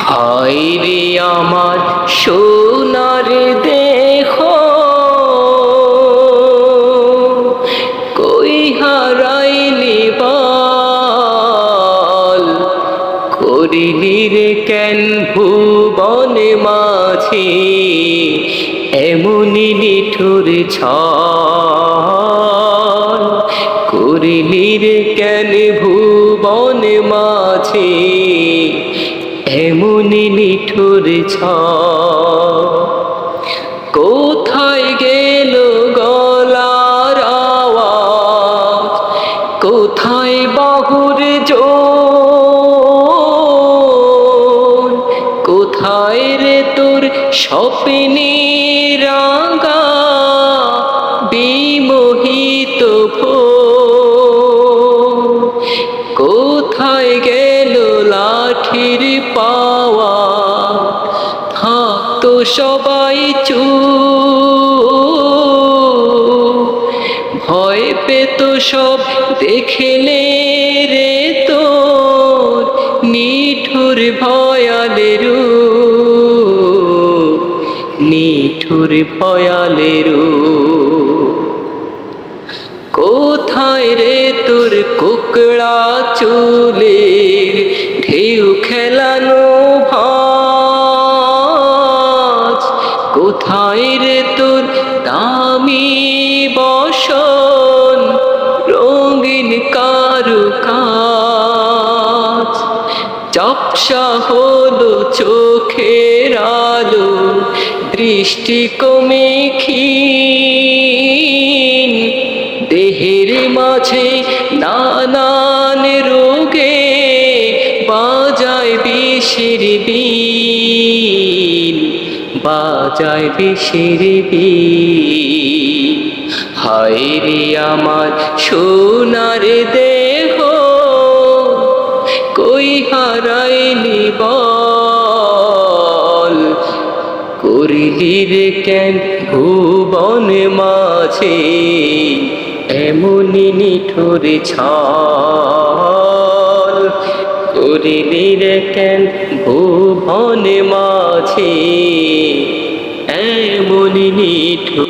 হায় রে আমার সোনার দেহ, কই হারাইলি বল, করিলি রে কেন ভুবনে মাঝে এমনি নিঠুর ছল, করিলি রে কেন ভুবনে মাঝে এমনি নিঠুর ছল। কোথায় গেল গলার আওয়াজ, কোথায় বাহুর জোর, কোথায় রে তোর স্বপ্নের রাঙা বিমোহিত ভোর, কোথায় গেল লাঠির পাওয়া, থাকতো সবাই চুপ, ভয় পেত সব দেখলে রে তোর নিঠুর ভয়ালে রূপ, নিঠুর ভয়ালে রূপ। কোথায় রে তোর কুকড়া চুলের ঢেউ খেলানো ভাঁজ, কোথায় রে তোর দামি বসন রঙিন কারুকাজ, চপসা হলো চোখের আলো, দৃষ্টি কমে ক্ষীণ, দেহের মাঝে নানান রোগে বাজায় বিষের বিন, বাজায় বিষের বিন। হায় রে আমার সোনার দেহ, কই হারাইলি বল, করিলি রে কেন ভুবনে মাঝে এমনি নিঠুর ছল, করিলি রে কেন ভুবনে মাঝে এমনি নিঠুর